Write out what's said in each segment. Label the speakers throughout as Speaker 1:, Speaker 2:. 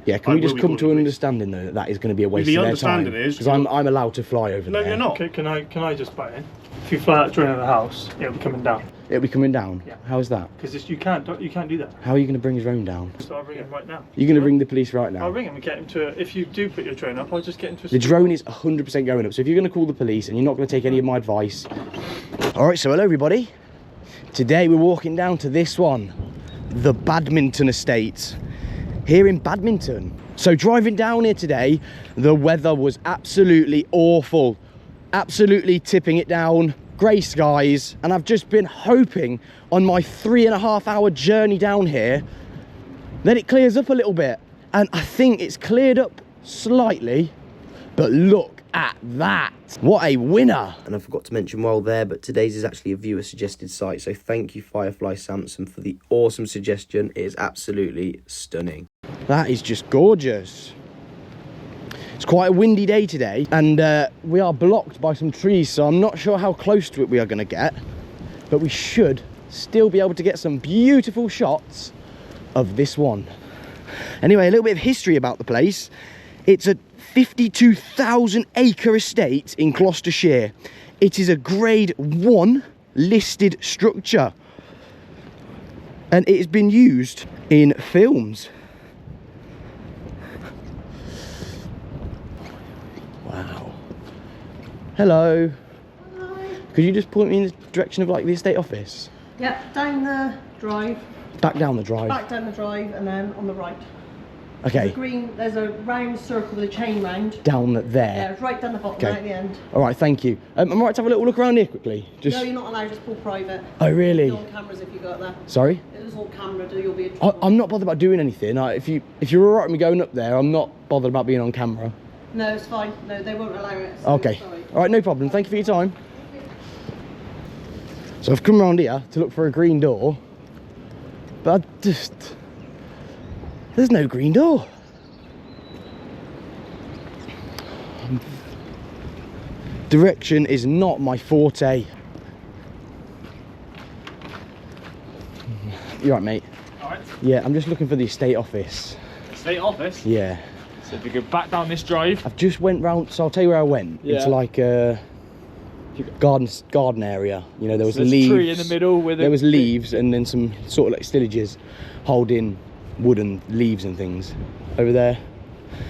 Speaker 1: Yeah, can we just come to an understanding though that that is going to be a waste of their time? The understanding is because I'm allowed to fly over there.
Speaker 2: No, you're not. Can I just butt in? If you fly out during the house, it'll be coming down.
Speaker 1: It'll be coming down?
Speaker 2: Yeah.
Speaker 1: How is that?
Speaker 2: Because you can't do that.
Speaker 1: How are you going to bring his drone down?
Speaker 2: So I'll ring him right now.
Speaker 1: You're going to ring the police right now?
Speaker 2: I'll ring him and get him to, if you do put your drone up, I'll just get him to...
Speaker 1: The drone is 100% going up, so if you're going to call the police and you're not going to take any of my advice... Alright, so hello everybody. Today we're walking down to this one, the Badminton Estate, here in Badminton. So driving down here today, the weather was absolutely awful. Absolutely tipping it down, grey skies, and I've just been hoping on my 3.5 hour journey down here that it clears up a little bit. And I think it's cleared up slightly, but look at that. What a winner. And I forgot to mention while there, but today's is actually a viewer suggested site, so thank you Firefly Samson for the awesome suggestion. It is absolutely stunning. That is just gorgeous. It's quite a windy day today, and we are blocked by some trees, so I'm not sure how close to it we are going to get, but we should still be able to get some beautiful shots of this one. Anyway, a little bit of history about the place. It's a 52,000 acre estate in Gloucestershire. It is a grade 1 listed structure, and it has been used in films. Wow. Hello.
Speaker 3: Hello.
Speaker 1: Could you just point me in the direction of like the estate office?
Speaker 3: Yep, down the drive.
Speaker 1: Back down the drive?
Speaker 3: Back down the drive and then on the right.
Speaker 1: Okay.
Speaker 3: There's a round circle with a chain round.
Speaker 1: Down there?
Speaker 3: Yeah, it's right down the bottom,
Speaker 1: okay.
Speaker 3: Right at the end.
Speaker 1: Alright, thank you. I'm right to have a little look around here quickly? Just...
Speaker 3: No, you're not allowed, it's all private.
Speaker 1: Oh, really?
Speaker 3: You're on cameras if you got that.
Speaker 1: Sorry?
Speaker 3: It was all camera, you'll be in trouble.
Speaker 1: I'm not bothered about doing anything. If you're alright with me going up there, I'm not bothered about being on camera.
Speaker 3: No, it's fine. No, they won't allow it. So
Speaker 1: okay. Alright, no problem. Thank you for your time. So I've come around here to look for a green door, but there's no green door. Direction is not my forte. You right, mate?
Speaker 2: Alright.
Speaker 1: Yeah, I'm just looking for the estate office.
Speaker 2: Estate office?
Speaker 1: Yeah.
Speaker 2: So if you go back down this drive.
Speaker 1: I've just went round, so I'll tell you where I went. Yeah. It's like a garden area. You know, there was leaves.
Speaker 2: There's a tree in the middle with
Speaker 1: there was leaves and then some sort of like stillages holding wooden leaves and things over there.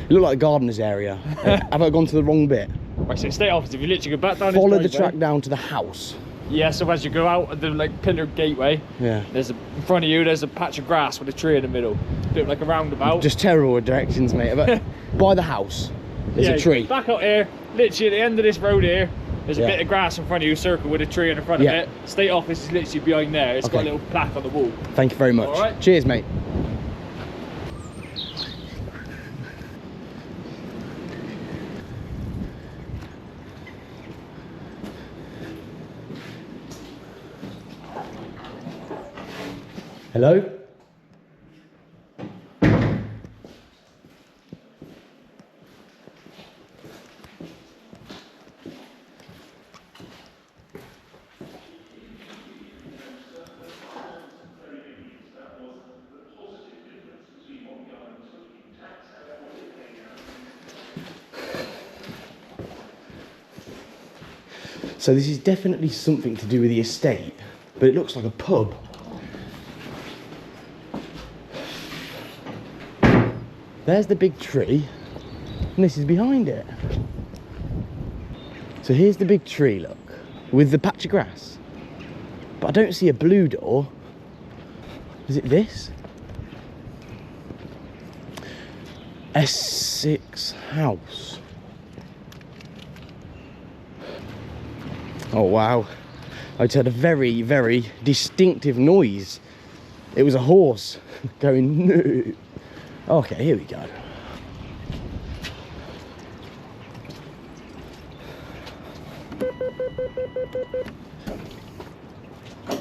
Speaker 1: It looked like a gardener's area. Have I gone to the wrong bit?
Speaker 2: Right, so estate office, if you literally go back down
Speaker 1: follow
Speaker 2: this
Speaker 1: the track down to the house.
Speaker 2: Yeah, so as you go out of the like pillared gateway,
Speaker 1: yeah,
Speaker 2: in front of you there's a patch of grass with a tree in the middle. A bit like a roundabout.
Speaker 1: Just terrible with directions, mate. But by the house, there's a tree.
Speaker 2: Back out here, literally at the end of this road here, there's a bit of grass in front of you, circle with a tree in the front of it. State office is literally behind there. It's got a little plaque on the wall.
Speaker 1: Thank you very much.
Speaker 2: All right.
Speaker 1: Cheers, mate. Hello? So this is definitely something to do with the estate, but it looks like a pub. There's the big tree, and this is behind it. So here's the big tree, look, with the patch of grass. But I don't see a blue door. Is it this? Essex House. Oh wow, I just heard a very, very distinctive noise. It was a horse going no. Okay, here we go.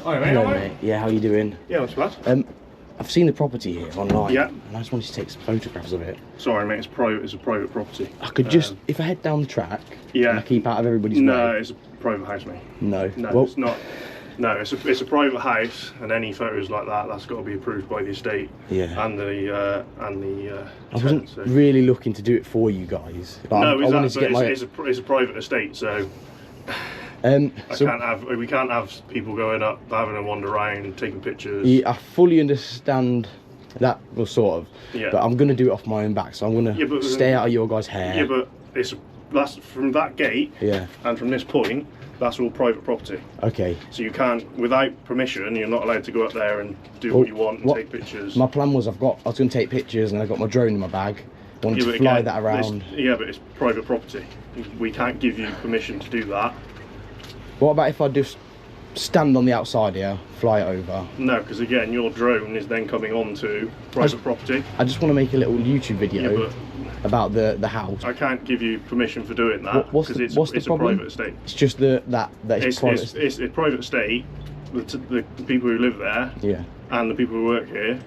Speaker 2: Hi mate,
Speaker 1: hello mate. Yeah, how you doing?
Speaker 2: Yeah, what's bad?
Speaker 1: I've seen the property here online.
Speaker 2: Yeah.
Speaker 1: And I just wanted to take some photographs of it.
Speaker 2: Sorry mate, it's private. It's a private property.
Speaker 1: I could just, if I head down the track,
Speaker 2: yeah,
Speaker 1: and I keep out of everybody's way.
Speaker 2: No, it's a private house, mate.
Speaker 1: No.
Speaker 2: No,
Speaker 1: well,
Speaker 2: it's not.
Speaker 4: No, it's a private house, and any photos like that, that's got to be approved by the estate.
Speaker 1: Yeah.
Speaker 4: And the
Speaker 1: I wasn't really looking to do it for you guys. But
Speaker 4: no,
Speaker 1: I wanted to get my.
Speaker 4: It's a private estate, so. We can't have people going up, having a wander around, taking pictures.
Speaker 1: Yeah, I fully understand that, well, sort of.
Speaker 4: Yeah.
Speaker 1: But I'm gonna do it off my own back, so I'm gonna stay out of your guys' hair.
Speaker 4: Yeah, but that's from that gate.
Speaker 1: Yeah.
Speaker 4: And from this point, that's all private property.
Speaker 1: Okay.
Speaker 4: So you can't, without permission, you're not allowed to go up there and do what you want and take pictures.
Speaker 1: My plan was I was going to take pictures, and I got my drone in my bag. Wanted to fly that around.
Speaker 4: Yeah, but it's private property. We can't give you permission to do that.
Speaker 1: What about if I just stand on the outside here, fly it over?
Speaker 4: No, because again, your drone is then coming onto private property.
Speaker 1: I just want to make a little YouTube video about the house.
Speaker 4: I can't give you permission for doing that because it's a private estate.
Speaker 1: It's just that it's private.
Speaker 4: It's a private estate. The people who live there,
Speaker 1: yeah,
Speaker 4: and the people who work here,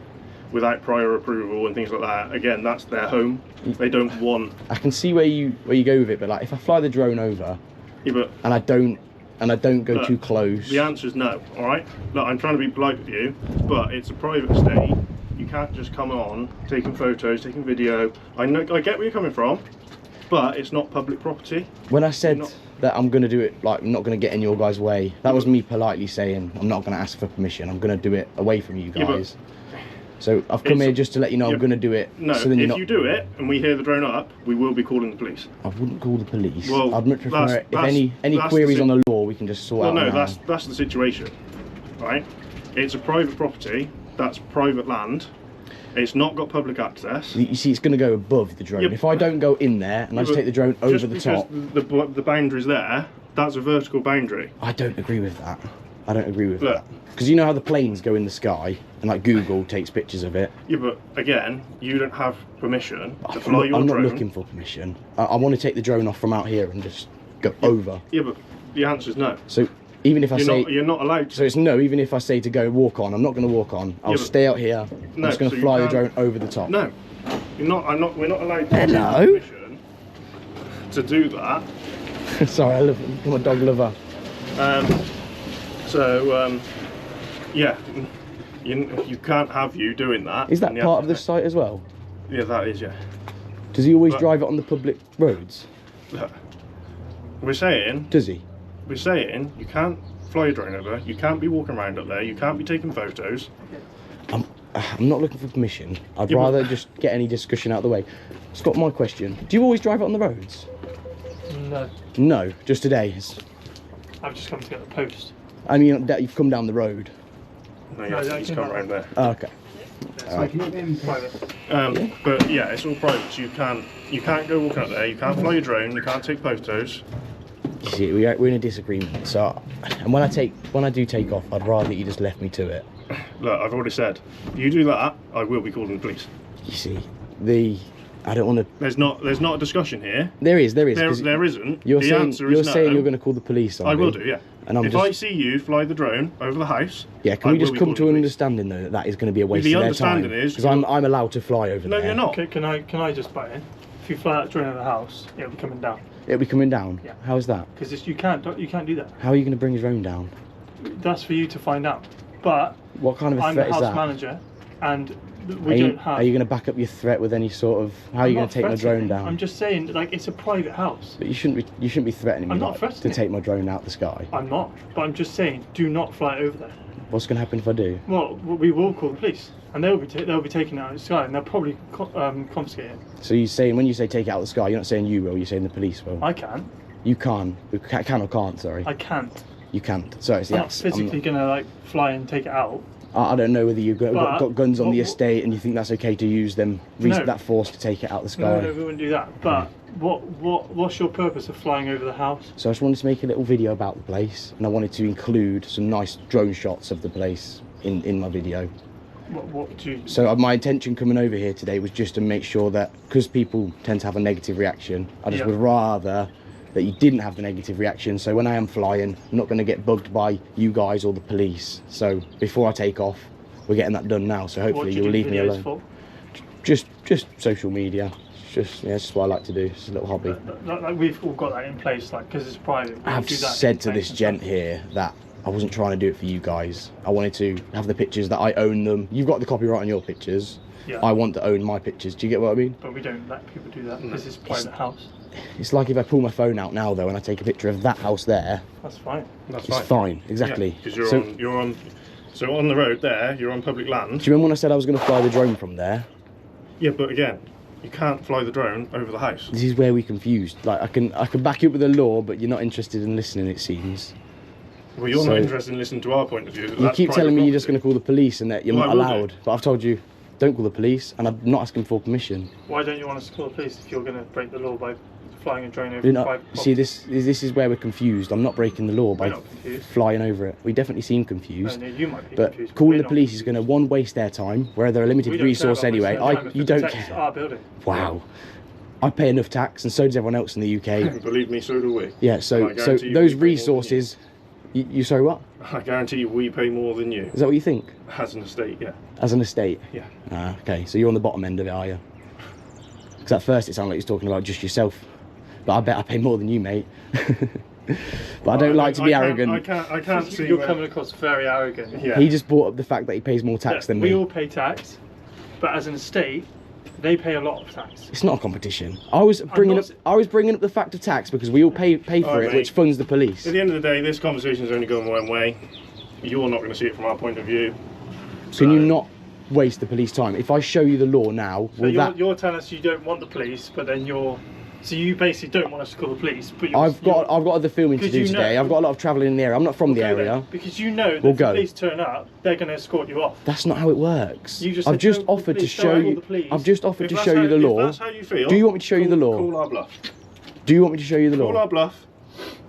Speaker 4: without prior approval and things like that. Again, that's their home. They don't want.
Speaker 1: I can see where you go with it, but like if I fly the drone over, and I don't go too close.
Speaker 4: The answer is no. All right. Look, I'm trying to be polite with you, but it's a private estate. You can't just come on taking photos, taking video. I get where you're coming from, but it's not public property.
Speaker 1: When I said that I'm going to do it, like, I'm not going to get in your guys' way, that was me politely saying I'm not going to ask for permission. I'm going to do it away from you guys. So I've come here just to let you know I'm going to do it.
Speaker 4: No,
Speaker 1: so then
Speaker 4: if you do it and we hear the drone up, we will be calling the police.
Speaker 1: I wouldn't call the police.
Speaker 4: Well,
Speaker 1: I'd much prefer it. If any queries on the law, we can just sort out.
Speaker 4: Well, no, that's the situation, right? It's a private property. That's private land. It's not got public access.
Speaker 1: You see, it's going to go above the drone. If I don't go in there and I just take the drone over the top.
Speaker 4: The boundary's there. That's a vertical boundary.
Speaker 1: I don't agree with that. I don't agree with that. Because you know how the planes go in the sky and like Google takes pictures of it.
Speaker 4: Yeah, but again, you don't have permission to fly your drone.
Speaker 1: I'm not looking for permission. I want to take the drone off from out here and just go over.
Speaker 4: Yeah, but the answer is no.
Speaker 1: So even if I say
Speaker 4: you're not allowed to.
Speaker 1: So it's no. Even if I say to go walk on, I'm not going to walk on. I'll stay out here. I'm just going to fly the drone over the top.
Speaker 4: No, you're not. We're not allowed to
Speaker 1: Hello?
Speaker 4: permission to do that.
Speaker 1: Sorry, I'm a dog lover.
Speaker 4: Yeah, you can't have you doing that.
Speaker 1: Is that part of the site as well?
Speaker 4: Yeah, that is, yeah.
Speaker 1: Does he always drive it on the public roads?
Speaker 4: Look, we're saying...
Speaker 1: Does he?
Speaker 4: We're saying you can't fly your drone over, you can't be walking around up there, you can't be taking photos.
Speaker 1: I'm not looking for permission. I'd rather just get any discussion out of the way. Scott, my question. Do you always drive it on the roads?
Speaker 2: No.
Speaker 1: No, just today.
Speaker 2: I've just come to get the post.
Speaker 1: I mean, you've come down the road.
Speaker 4: No, you have to just come around there.
Speaker 1: Oh, okay.
Speaker 4: But yeah, it's all private, so you can't go walking up there, you can't fly your drone, you can't take photos.
Speaker 1: You see, we're in a disagreement. So, and when I do take off, I'd rather you just left me to it.
Speaker 4: Look, I've already said, if you do that, I will be calling the police.
Speaker 1: You see, I don't want to.
Speaker 4: There's not a discussion here.
Speaker 1: There is.
Speaker 4: There isn't.
Speaker 1: You're
Speaker 4: the
Speaker 1: saying
Speaker 4: answer is
Speaker 1: you're saying you're going to call the police on me.
Speaker 4: I will do, yeah.
Speaker 1: And
Speaker 4: if I see you fly the drone over the house,
Speaker 1: yeah, can we just come to an understanding though that is going to be a waste of their time?
Speaker 4: Because
Speaker 1: I'm allowed to fly over there.
Speaker 4: No, you're not.
Speaker 2: Okay, can I just butt in? If you fly that drone over the house, it'll be coming down.
Speaker 1: It'll be coming down.
Speaker 2: Yeah.
Speaker 1: How is that?
Speaker 2: Because you can't do that.
Speaker 1: How are you going to bring your drone down?
Speaker 2: That's for you to find out. But
Speaker 1: what kind of a
Speaker 2: I'm
Speaker 1: threat
Speaker 2: the
Speaker 1: is
Speaker 2: house
Speaker 1: that?
Speaker 2: manager, and
Speaker 1: Are you going to back up your threat with any sort of? How are you going to take my drone down?
Speaker 2: I'm just saying, like, it's a private house.
Speaker 1: But you shouldn't be threatening me.
Speaker 2: I'm not threatening
Speaker 1: to take my drone out the sky.
Speaker 2: I'm not. But I'm just saying, do not fly over there.
Speaker 1: What's going to happen if I do?
Speaker 2: Well, we will call the police, and they'll be taking it out of the sky, and they'll probably confiscate it.
Speaker 1: So you're saying when you say take it out of the sky, you're not saying you will. You're saying the police will.
Speaker 2: I can.
Speaker 1: You can. Can or can't? Sorry.
Speaker 2: I can't.
Speaker 1: You can't. Sorry, it's
Speaker 2: I'm not physically gonna like fly and take it out.
Speaker 1: I don't know whether you've got guns on the estate and you think that's okay to use them, that force to take it out of the sky.
Speaker 2: No, we wouldn't do that. But what's your purpose of flying over the house?
Speaker 1: So I just wanted to make a little video about the place, and I wanted to include some nice drone shots of the place in my video.
Speaker 2: What do you...
Speaker 1: So my intention coming over here today was just to make sure that, because people tend to have a negative reaction, I just would rather that you didn't have the negative reaction. So when I am flying, I'm not going to get bugged by you guys or the police. So before I take off, we're getting that done now. So hopefully you'll leave me alone.
Speaker 2: For?
Speaker 1: Just social media. It's just what I like to do. It's a little hobby.
Speaker 2: Like we've all got that in place, like, because it's private.
Speaker 1: I've said to this gent here that I wasn't trying to do it for you guys. I wanted to have the pictures that I own them. You've got the copyright on your pictures.
Speaker 2: Yeah.
Speaker 1: I want to own my pictures. Do you get what I mean?
Speaker 2: But we don't let people do that because it's a private house.
Speaker 1: It's like if I pull my phone out now though and I take a picture of that house there.
Speaker 2: That's fine.
Speaker 4: That's
Speaker 1: It's fine, exactly.
Speaker 4: Because you're on the road there. You're on public land.
Speaker 1: Do you remember when I said I was going to fly the drone from there?
Speaker 4: Yeah, but again, you can't fly the drone over the house.
Speaker 1: This is where we confused. Like I can back you up with the law, but you're not interested in listening. It seems.
Speaker 4: Well, you're not interested in listening to our point of view.
Speaker 1: You keep telling me you're just going to call the police and that you're
Speaker 4: Well,
Speaker 1: not
Speaker 4: I will
Speaker 1: allowed.
Speaker 4: do.
Speaker 1: But I've told you, don't call the police, and I'm not asking for permission.
Speaker 2: Why don't you want us to call the police if you're going to break the law by flying a drone over
Speaker 1: You're not,
Speaker 2: private
Speaker 1: see,
Speaker 2: property?
Speaker 1: this is where we're confused. I'm not breaking the law by
Speaker 2: We're not confused.
Speaker 1: flying over it. We definitely seem confused.
Speaker 2: No, you might be
Speaker 1: But
Speaker 2: confused.
Speaker 1: calling
Speaker 2: we're
Speaker 1: the
Speaker 2: not
Speaker 1: police is going to, one, waste their time, where they're a
Speaker 2: We
Speaker 1: limited
Speaker 2: don't care
Speaker 1: resource
Speaker 2: about
Speaker 1: anyway.
Speaker 2: wasting our time if
Speaker 1: You
Speaker 2: it
Speaker 1: don't
Speaker 2: protects
Speaker 1: care.
Speaker 2: our building.
Speaker 1: Wow. I pay enough tax, and so does everyone else in the UK.
Speaker 4: Believe me, so do we.
Speaker 1: Yeah,
Speaker 4: And
Speaker 1: so
Speaker 4: I guarantee you
Speaker 1: those
Speaker 4: we pay more than
Speaker 1: resources, you sorry, what?
Speaker 4: I guarantee you we pay more than you.
Speaker 1: Is that what you think?
Speaker 4: As an estate, yeah.
Speaker 1: As an estate?
Speaker 4: Yeah.
Speaker 1: Ah, okay, so you're on the bottom end of it, are you? Because at first it sounded like you were talking about just yourself. But I bet I pay more than you, mate. But I don't like to be arrogant.
Speaker 4: I can't see
Speaker 2: You're
Speaker 4: where-
Speaker 2: coming across very arrogant.
Speaker 4: Yeah.
Speaker 1: He just brought up the fact that he pays more tax
Speaker 2: Yeah,
Speaker 1: than
Speaker 2: we
Speaker 1: me.
Speaker 2: all pay tax, but as an estate, they pay a lot of tax.
Speaker 1: It's not a competition. I was bringing up the fact of tax because we all pay for
Speaker 4: Alright,
Speaker 1: it,
Speaker 4: mate.
Speaker 1: which funds the police.
Speaker 4: At the end of the day, this conversation is only going one way. You're not going to see it from our point of view.
Speaker 1: Can you not waste the police time? If I show you the law now,
Speaker 2: So
Speaker 1: will
Speaker 2: you're telling us you don't want the police, but then so you basically don't want us to call the police, but
Speaker 1: I've got other filming to
Speaker 2: 'cause
Speaker 1: do
Speaker 2: you
Speaker 1: today.
Speaker 2: know-
Speaker 1: I've got a lot of travelling in the area. I'm not from the
Speaker 2: Go then,
Speaker 1: area.
Speaker 2: because you know that
Speaker 1: We'll
Speaker 2: if the
Speaker 1: go.
Speaker 2: police turn up, they're going to escort you off.
Speaker 1: That's not how it works.
Speaker 2: You just
Speaker 1: I've
Speaker 2: said
Speaker 1: just
Speaker 2: don't call the
Speaker 1: offered to
Speaker 2: police,
Speaker 1: show
Speaker 2: don't call
Speaker 1: you.
Speaker 2: the police.
Speaker 1: I've just offered
Speaker 4: If
Speaker 1: to
Speaker 4: that's
Speaker 1: show
Speaker 4: how-
Speaker 1: you the
Speaker 4: if
Speaker 1: law.
Speaker 4: that's how you feel,
Speaker 1: Do you want me to show you the law?
Speaker 4: Call our bluff.
Speaker 1: Do you want me to show you the
Speaker 4: Call
Speaker 1: law?
Speaker 4: our bluff.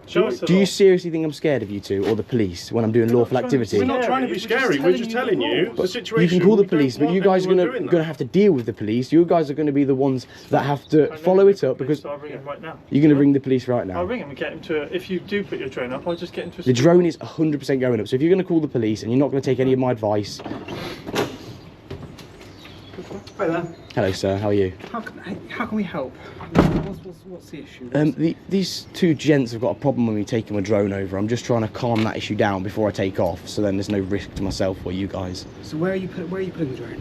Speaker 2: Show us the
Speaker 1: Do you
Speaker 2: law.
Speaker 1: seriously think I'm scared of you two or the police when I'm doing lawful activity?
Speaker 4: We're not trying to be
Speaker 2: We're just
Speaker 4: scary. We're
Speaker 2: telling
Speaker 4: just
Speaker 2: you the
Speaker 4: telling you
Speaker 2: rules.
Speaker 4: the situation.
Speaker 1: You can call the
Speaker 4: We don't
Speaker 1: police, but
Speaker 4: want
Speaker 1: you guys are
Speaker 4: anyone
Speaker 1: gonna
Speaker 4: doing that.
Speaker 1: have to deal with the police. You guys are gonna be the ones that have to follow it up because
Speaker 2: I'll ring him right now.
Speaker 1: you're gonna ring the police right
Speaker 2: I'll
Speaker 1: now.
Speaker 2: ring him and get him to. If you do put your drone up, I'll just get him to.
Speaker 1: The drone is 100% going up. So if you're gonna call the police and you're not gonna take any of my advice,
Speaker 5: Hi there.
Speaker 1: hello sir, how are you?
Speaker 5: How can we help? What's the issue?
Speaker 1: These two gents have got a problem with me taking my drone over. I'm just trying to calm that issue down before I take off, so then there's no risk to myself or you guys.
Speaker 5: So where are you putting the drone?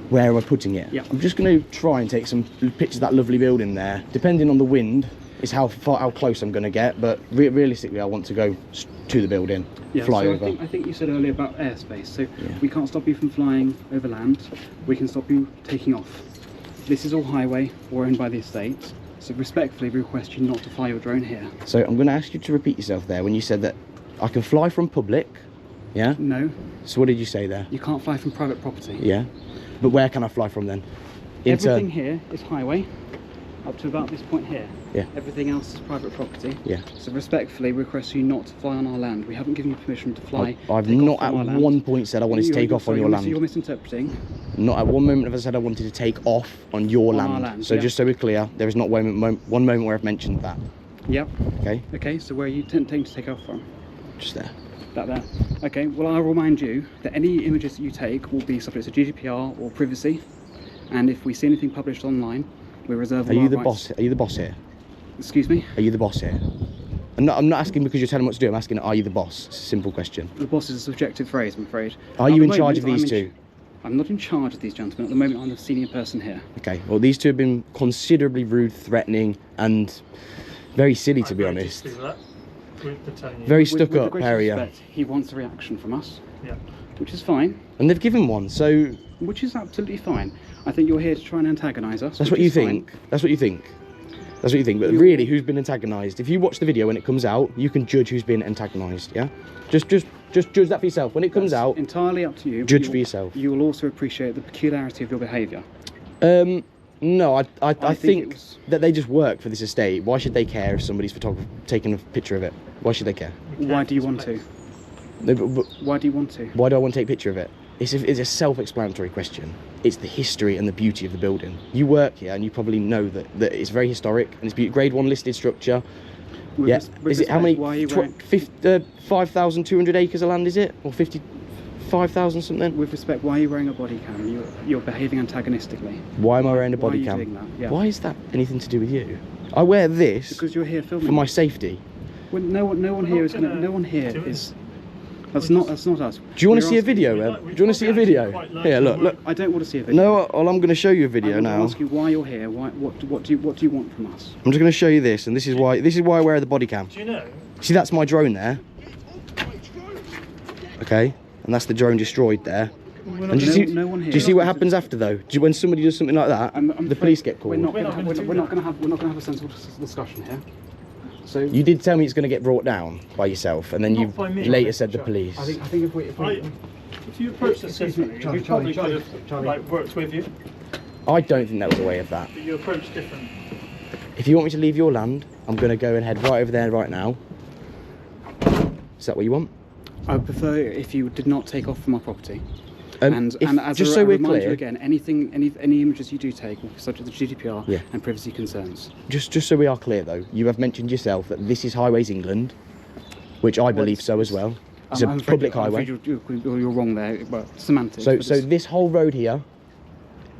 Speaker 1: Where am I putting it?
Speaker 5: Yeah.
Speaker 1: I'm just going to try and take some pictures of that lovely building there. Depending on the wind, is how close I'm going to get. But realistically, I want to go to the building, fly
Speaker 5: so
Speaker 1: over.
Speaker 5: I think you said earlier about airspace. So we can't stop you from flying over land. We can stop you taking off. This is all highway or owned by the estate. So respectfully, we request you not to fly your drone here.
Speaker 1: So I'm going to ask you to repeat yourself there when you said that I can fly from public. Yeah.
Speaker 5: No,
Speaker 1: So what did you say there?
Speaker 5: you can't fly from private property.
Speaker 1: Yeah. But where can I fly from then?
Speaker 5: Everything here is highway, up to about this point here.
Speaker 1: Yeah.
Speaker 5: Everything else is private property.
Speaker 1: Yeah.
Speaker 5: So respectfully, we request you not to fly on our land. We haven't given you permission to fly.
Speaker 1: I've
Speaker 5: take off
Speaker 1: not
Speaker 5: from
Speaker 1: at
Speaker 5: our land.
Speaker 1: one point said I wanted to take off on
Speaker 5: Sorry,
Speaker 1: your land.
Speaker 5: You're misinterpreting.
Speaker 1: Not at one moment have I said I wanted to take off on your
Speaker 5: On our
Speaker 1: land.
Speaker 5: land,
Speaker 1: So
Speaker 5: yeah.
Speaker 1: just so we're clear, there is not one moment where I've mentioned that.
Speaker 5: Yep.
Speaker 1: Okay,
Speaker 5: Okay, so where are you intending to take off from?
Speaker 1: just there.
Speaker 5: That there. Okay, well I'll remind you that any images that you take will be subject to GDPR or privacy. And if we see anything published online, we reserve
Speaker 1: Are
Speaker 5: all
Speaker 1: you
Speaker 5: our
Speaker 1: the
Speaker 5: rights.
Speaker 1: boss? Are you the boss here?
Speaker 5: Excuse me?
Speaker 1: Are you the boss here? I'm not asking because you're telling me what to do. I'm asking, are you the boss? It's a simple question.
Speaker 5: The boss is a subjective phrase, I'm afraid.
Speaker 1: Are
Speaker 5: At
Speaker 1: you
Speaker 5: the
Speaker 1: in charge of
Speaker 5: moment,
Speaker 1: these two?
Speaker 5: I'm not in charge of these gentlemen. At the moment, I'm the senior person here.
Speaker 1: Okay. Well, these two have been considerably rude, threatening, and very silly, to be honest. Very
Speaker 5: With
Speaker 1: stuck
Speaker 5: the
Speaker 1: up
Speaker 5: greatest
Speaker 1: area,
Speaker 5: respect, he wants a reaction from us,
Speaker 2: Yeah.
Speaker 5: which is fine.
Speaker 1: and they've given one. So
Speaker 5: Which is absolutely fine. I think you're here to try and antagonise us.
Speaker 1: that's
Speaker 5: which
Speaker 1: what you
Speaker 5: is fine.
Speaker 1: think. That's what you think. That's what you think. But really, who's been antagonised? If you watch the video when it comes out, you can judge who's been antagonised. Yeah. Just judge that for yourself. When it comes
Speaker 5: That's
Speaker 1: out,
Speaker 5: entirely up to you. but
Speaker 1: judge
Speaker 5: you
Speaker 1: for
Speaker 5: will-
Speaker 1: yourself.
Speaker 5: You will also appreciate the peculiarity of your behaviour.
Speaker 1: No, I
Speaker 5: think
Speaker 1: think
Speaker 5: it was-
Speaker 1: that they just work for this estate. Why should they care if somebody's taking a picture of it? Why should they care?
Speaker 5: Why do you want to?
Speaker 1: No, but
Speaker 5: Why do you want to?
Speaker 1: why do I want to take a picture of it? It's a self-explanatory question. It's the history and the beauty of the building. You work here and you probably know that it's very historic and it's grade 1 listed structure.
Speaker 5: With
Speaker 1: Yeah.
Speaker 5: res- with
Speaker 1: Is it how many?
Speaker 5: respect, why are you wearing-
Speaker 1: 5,200 acres of land, is it? Or 55,000 something?
Speaker 5: With respect, why are you wearing a body cam? You're behaving antagonistically.
Speaker 1: Why am I wearing a
Speaker 5: Why are
Speaker 1: body
Speaker 5: you
Speaker 1: cam?
Speaker 5: doing that? Yeah.
Speaker 1: Why is that anything to do with you? I wear this
Speaker 5: Because you're here filming.
Speaker 1: for my safety.
Speaker 5: Well, no one here is. No one here is. That's not us.
Speaker 1: Do you want to
Speaker 5: We're
Speaker 1: see a
Speaker 5: asking-
Speaker 1: video? Do you want to see a video? Here, look.
Speaker 5: I don't want to see a video.
Speaker 1: No, well, I'm going to show you a video
Speaker 5: I
Speaker 1: now.
Speaker 5: want to ask you why you're here. What do you want from us?
Speaker 1: I'm just going to show you this, and this is why I wear the body cam.
Speaker 2: Do you know?
Speaker 1: See, that's my drone there. Okay, and that's the drone destroyed there. And do you see?
Speaker 5: No one here.
Speaker 1: Do you see what happens after though? When somebody does something like that,
Speaker 5: I'm
Speaker 1: the
Speaker 5: afraid
Speaker 1: police get
Speaker 5: We're
Speaker 1: called.
Speaker 5: not going to have a sensible discussion here. So
Speaker 1: You did tell me it's going to get brought down by yourself, and then
Speaker 2: Not
Speaker 1: you
Speaker 2: by me.
Speaker 1: later said the police.
Speaker 5: I think if we
Speaker 2: If you approached us differently, we probably could have like worked with you.
Speaker 1: I don't think that was a way of that.
Speaker 2: But you approached different.
Speaker 1: If you want me to leave your land, I'm going to go and head right over there right now. Is that what you want?
Speaker 5: I would prefer if you did not take off from our property.
Speaker 1: If-
Speaker 5: And as
Speaker 1: just
Speaker 5: a
Speaker 1: so we're
Speaker 5: reminder
Speaker 1: clear,
Speaker 5: again, any images you do take will be subject to GDPR
Speaker 1: Yeah.
Speaker 5: and privacy concerns.
Speaker 1: just so we are clear though, you have mentioned yourself that this is Highways England, which I believe so as well. It's a
Speaker 5: I'm afraid-
Speaker 1: public
Speaker 5: I'm
Speaker 1: highway.
Speaker 5: afraid you're wrong there. Well, semantics.
Speaker 1: So
Speaker 5: but
Speaker 1: so
Speaker 5: it's-
Speaker 1: this whole road here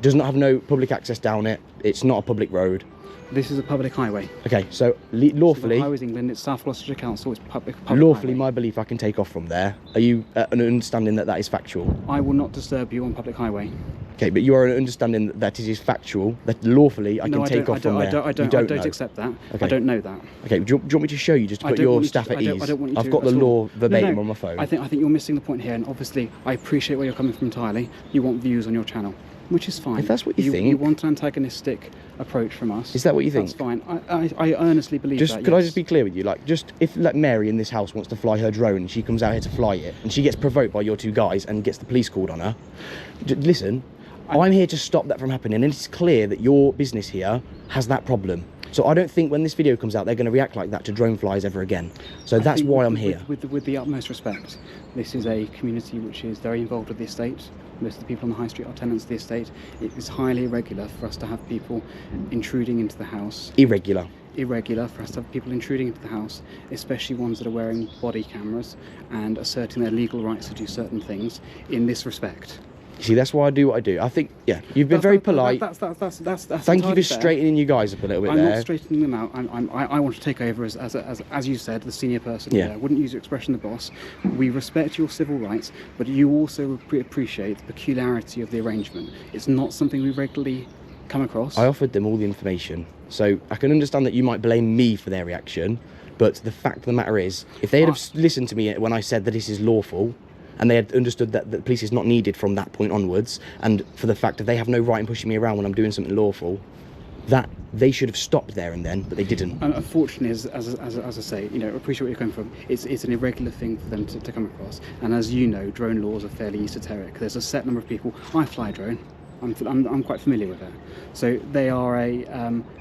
Speaker 1: does not have no public access down it. It's not a public road.
Speaker 5: this is a public highway.
Speaker 1: Okay, so lawfully,
Speaker 5: Highways England. It's South Gloucestershire Council. It's public
Speaker 1: lawfully,
Speaker 5: highway.
Speaker 1: my belief I can take off from there. Are you an understanding that that is factual?
Speaker 5: I will not disturb you on public highway.
Speaker 1: Okay, but you are an understanding that it is factual, that lawfully I can take off from there.
Speaker 5: I
Speaker 1: You
Speaker 5: don't
Speaker 1: know.
Speaker 5: accept that.
Speaker 1: Okay.
Speaker 5: I don't know that.
Speaker 1: Okay, do you want me to show you just to
Speaker 5: I
Speaker 1: put
Speaker 5: don't
Speaker 1: your
Speaker 5: want you
Speaker 1: staff
Speaker 5: to-
Speaker 1: at
Speaker 5: I don't-
Speaker 1: ease?
Speaker 5: I don't want you
Speaker 1: I've
Speaker 5: to
Speaker 1: got the
Speaker 5: at all.
Speaker 1: law verbatim
Speaker 5: No,
Speaker 1: on my phone.
Speaker 5: I think you're missing the point here, and obviously I appreciate where you're coming from entirely. You want views on your channel, which is fine.
Speaker 1: If that's what you think.
Speaker 5: you want an antagonistic approach from us.
Speaker 1: Is that what you
Speaker 5: That's
Speaker 1: think?
Speaker 5: fine. I earnestly believe
Speaker 1: Just
Speaker 5: that.
Speaker 1: could I
Speaker 5: yes.
Speaker 1: just be clear with you? Like, just if like Mary in this house wants to fly her drone and she comes out here to fly it and she gets provoked by your two guys and gets the police called on her, listen, I'm here to stop that from happening, and it's clear that your business here has that problem. So I don't think when this video comes out they're going to react like that to drone flies ever again. So
Speaker 5: I
Speaker 1: that's
Speaker 5: think
Speaker 1: why
Speaker 5: with-
Speaker 1: I'm here.
Speaker 5: With the utmost respect, this is a community which is very involved with the estate. Most of the people on the high street are tenants of the estate. It is highly irregular for us to have people intruding into the house.
Speaker 1: Irregular.
Speaker 5: Irregular for us to have people intruding into the house, especially ones that are wearing body cameras and asserting their legal rights to do certain things in this respect.
Speaker 1: See, that's why I do what I do. I think, yeah, you've been very polite.
Speaker 5: That's
Speaker 1: Thank you
Speaker 5: entirely
Speaker 1: for
Speaker 5: fair.
Speaker 1: straightening you guys up a little bit
Speaker 5: I'm
Speaker 1: there.
Speaker 5: not straightening them out. I want to take over as you said, the senior person.
Speaker 1: Yeah.
Speaker 5: Here. I wouldn't use the expression the boss. We respect your civil rights, but you also appreciate the peculiarity of the arrangement. It's not something we regularly come across.
Speaker 1: I offered them all the information, so I can understand that you might blame me for their reaction, but the fact of the matter is, if they had have listened to me when I said that this is lawful, and they had understood that the police is not needed from that point onwards, and for the fact that they have no right in pushing me around when I'm doing something lawful, that they should have stopped there and then, but they didn't.
Speaker 5: And unfortunately, as I say, you know, appreciate where you're coming from. It's an irregular thing for them to come across. And as you know, drone laws are fairly esoteric. There's a set number of people. I fly a drone. I'm quite familiar with it. So they are a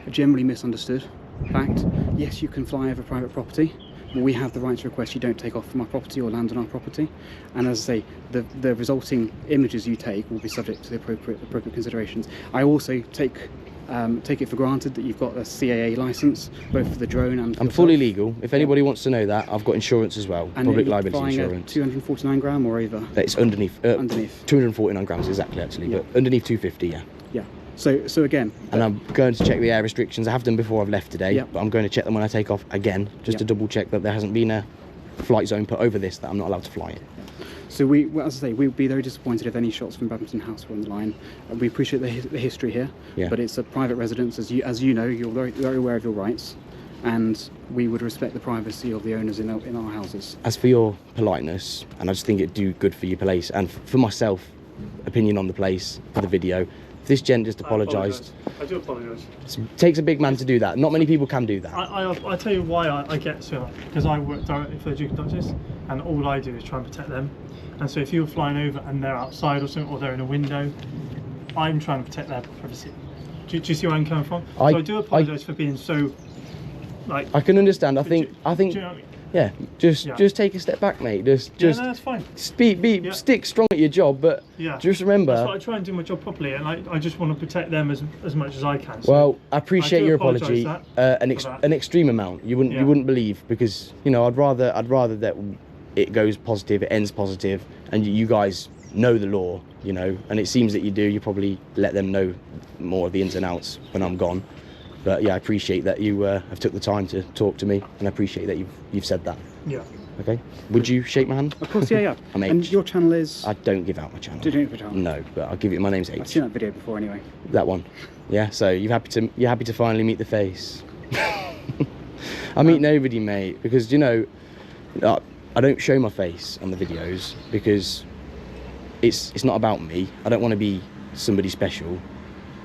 Speaker 5: generally misunderstood fact. Yes, you can fly over private property. We have the right to request you don't take off from our property or land on our property, and as I say, the resulting images you take will be subject to the appropriate considerations. I also take it for granted that you've got a CAA license, both for the drone and.
Speaker 1: I'm fully legal. If anybody wants to know that, I've got insurance as well,
Speaker 5: And
Speaker 1: public
Speaker 5: you're
Speaker 1: liability
Speaker 5: flying
Speaker 1: insurance.
Speaker 5: A 249 gram or over.
Speaker 1: It's underneath.
Speaker 5: Underneath.
Speaker 1: 249 grams exactly, actually,
Speaker 5: Yeah.
Speaker 1: but underneath 250, yeah.
Speaker 5: Yeah. So again.
Speaker 1: And I'm going to check the air restrictions. I have done before I've left today,
Speaker 5: Yeah.
Speaker 1: but I'm going to check them when I take off again, just
Speaker 5: Yeah.
Speaker 1: to double check that there hasn't been a flight zone put over this that I'm not allowed to fly it.
Speaker 5: So as I say, we would be very disappointed if any shots from Badminton House were on the line. We appreciate the history here,
Speaker 1: Yeah.
Speaker 5: but it's a private residence, as you know, you're very aware of your rights, and we would respect the privacy of the owners in our houses.
Speaker 1: As for your politeness, and I just think it'd do good for your place, and for myself, opinion on the place, for the video, if this gent just apologised.
Speaker 2: I do apologise.
Speaker 1: It takes a big man to do that. Not many people can do that.
Speaker 2: I tell you why I get so, because I work directly for the Duke and Duchess, and all I do is try and protect them. And so if you're flying over and they're outside or something, or they're in a window, I'm trying to protect their privacy. Do you see where I'm coming from? So I do apologise for being so, like.
Speaker 1: I can understand. I think,
Speaker 2: do you know what I mean?
Speaker 1: yeah. Just take a step back, mate. Just
Speaker 2: Yeah, no, that's fine. Yeah.
Speaker 1: stick strong at your job, but
Speaker 2: Yeah.
Speaker 1: just remember.
Speaker 2: That's why I try and do my job properly, and I just want to protect them as much as I can. So
Speaker 1: Well, I appreciate
Speaker 2: I do
Speaker 1: your
Speaker 2: apologise
Speaker 1: apology,
Speaker 2: for
Speaker 1: an extreme amount. You wouldn't believe, because you know I'd rather that it goes positive, it ends positive, and you guys know the law, you know, and it seems that you do. You probably let them know more of the ins and outs when I'm gone. But yeah, I appreciate that you have took the time to talk to me, and I appreciate that you've said that.
Speaker 2: yeah.
Speaker 1: Okay. Would you shake my hand?
Speaker 5: Of course, yeah, yeah.
Speaker 1: I'm H.
Speaker 5: And your channel is?
Speaker 1: I don't give out my channel.
Speaker 5: Do you know your channel?
Speaker 1: No, but I'll give you. My name's H.
Speaker 5: I've seen that video before anyway.
Speaker 1: That one. Yeah. So you're happy to finally meet the face. I meet nobody, mate, because you know, I don't show my face on the videos because it's not about me. I don't want to be somebody special.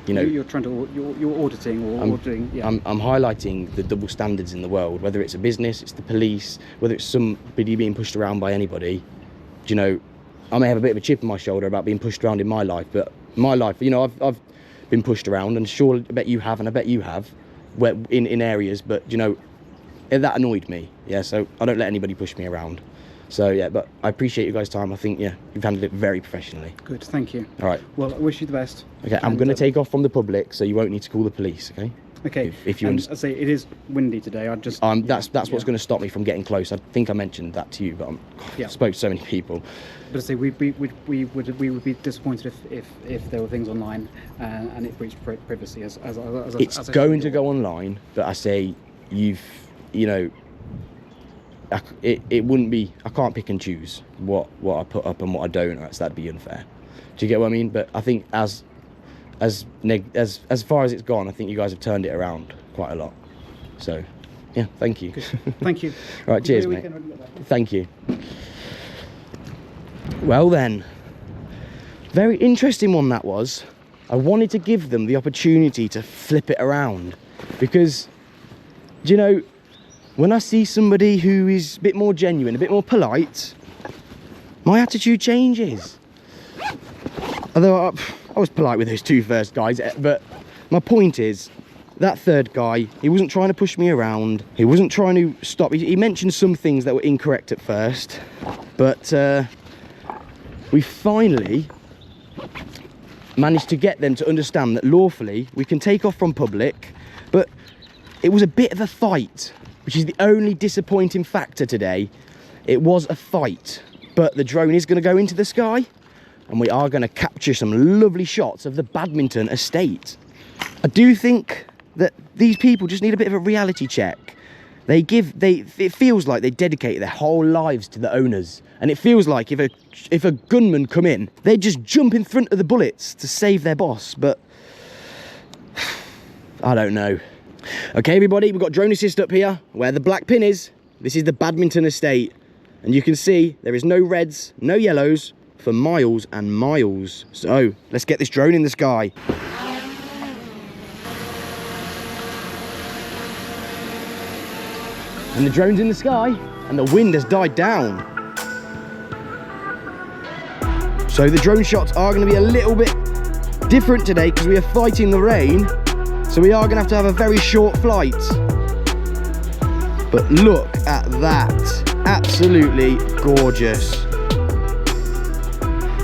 Speaker 1: You know,
Speaker 5: you're trying to you're auditing or ordering. Yeah.
Speaker 1: I'm highlighting the double standards in the world, whether it's a business, it's the police, whether it's somebody being pushed around by anybody. Do you know, I may have a bit of a chip on my shoulder about being pushed around in my life, but my life, you know, I've been pushed around, and sure, I bet you have, and I bet you have, where in areas, but you know, that annoyed me. Yeah, so I don't let anybody push me around. So yeah, but I appreciate you guys' time. I think, yeah, you've handled it very professionally.
Speaker 5: Good, thank you.
Speaker 1: All right.
Speaker 5: Well, I wish you the best.
Speaker 1: Okay, I'm going to take off from the public, so you won't need to call the police, okay?
Speaker 5: Okay.
Speaker 1: If you
Speaker 5: and
Speaker 1: understand.
Speaker 5: I say it is windy today. I just.
Speaker 1: That's what's going to stop me from getting close. I think I mentioned that to you, but I spoke to so many people.
Speaker 5: But I say we would be disappointed if there were things online and it breached privacy as
Speaker 1: It's going to go online, but I say you know. It wouldn't be. I can't pick and choose what I put up and what I don't. Or else that'd be unfair. Do you get what I mean? But I think as far as it's gone, I think you guys have turned it around quite a lot. So, yeah, thank you.
Speaker 5: Thank you.
Speaker 1: All right, cheers, mate. Thank you. Well then, very interesting one that was. I wanted to give them the opportunity to flip it around because, do you know, when I see somebody who is a bit more genuine, a bit more polite, my attitude changes. Although I was polite with those two first guys, but my point is, that third guy, he wasn't trying to push me around. He wasn't trying to stop. He mentioned some things that were incorrect at first, but we finally managed to get them to understand that lawfully we can take off from public, but it was a bit of a fight, which is the only disappointing factor today. It was a fight, but the drone is going to go into the sky and we are going to capture some lovely shots of the badminton estate. I do think that these people just need a bit of a reality check. It feels like they dedicate their whole lives to the owners, and it feels like if a gunman come in, they just jump in front of the bullets to save their boss, but I don't know. Okay, everybody, we've got drone assist up here where the black pin is. This is the badminton estate, and you can see there is no reds, no yellows for miles and miles. So let's get this drone in the sky. And the drone's in the sky and the wind has died down. So the drone shots are going to be a little bit different today because we are fighting the rain. So we are going to have a very short flight. But look at that. Absolutely gorgeous.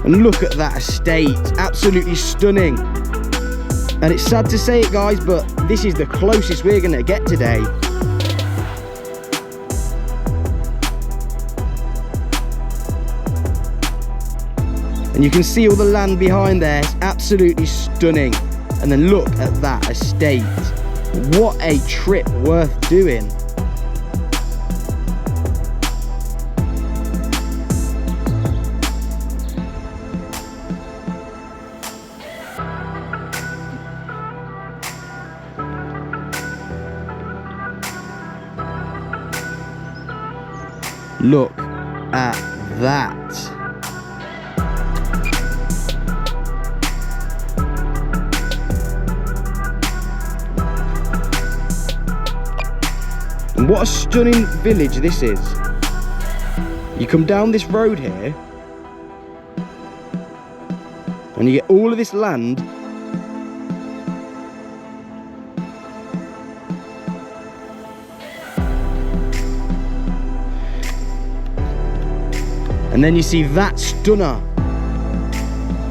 Speaker 1: And look at that estate. Absolutely stunning. And it's sad to say it, guys, but this is the closest we're going to get today. And you can see all the land behind there. It's absolutely stunning. And then look at that estate. What a trip worth doing. Look at that. And what a stunning village this is. You come down this road here and you get all of this land. And then you see that stunner.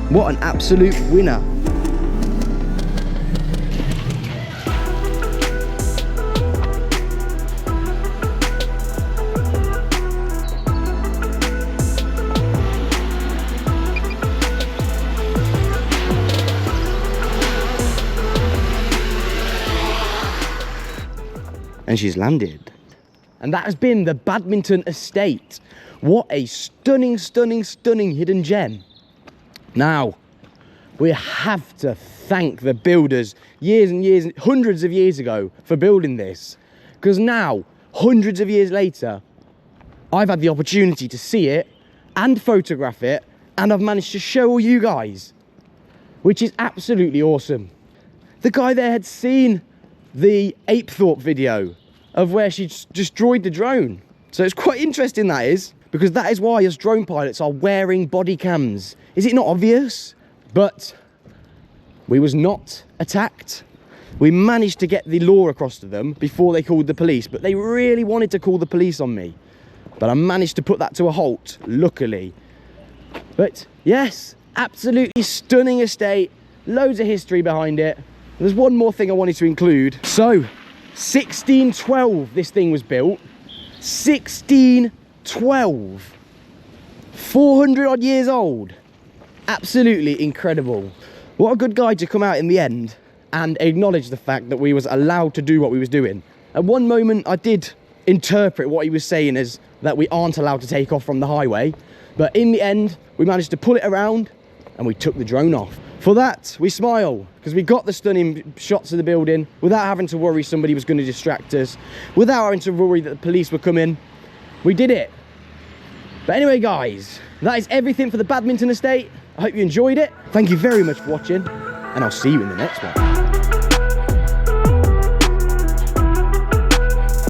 Speaker 1: What an absolute winner. And she's landed. And that has been the Badminton Estate. What a stunning, stunning, stunning hidden gem. Now, we have to thank the builders years and years, hundreds of years ago for building this. Because now, hundreds of years later, I've had the opportunity to see it and photograph it, and I've managed to show all you guys, which is absolutely awesome. The guy there had seen the Apethorpe video of where she destroyed the drone. So it's quite interesting, that is, because that is why us drone pilots are wearing body cams. Is it not obvious? But we was not attacked. We managed to get the law across to them before they called the police, but they really wanted to call the police on me. But I managed to put that to a halt, luckily. But yes, absolutely stunning estate, loads of history behind it. There's one more thing I wanted to include. So, 1612 this thing was built. 1612. 400 odd years old. Absolutely incredible. What a good guy to come out in the end and acknowledge the fact that we was allowed to do what we was doing. At one moment I did interpret what he was saying as that we aren't allowed to take off from the highway, but in the end we managed to pull it around and we took the drone off. For that we smile, because we got the stunning shots of the building without having to worry somebody was going to distract us, without having to worry that the police were coming. We did it. But anyway guys, that is everything for the Badminton Estate. I hope you enjoyed it. Thank you very much for watching, and I'll see you in the next one.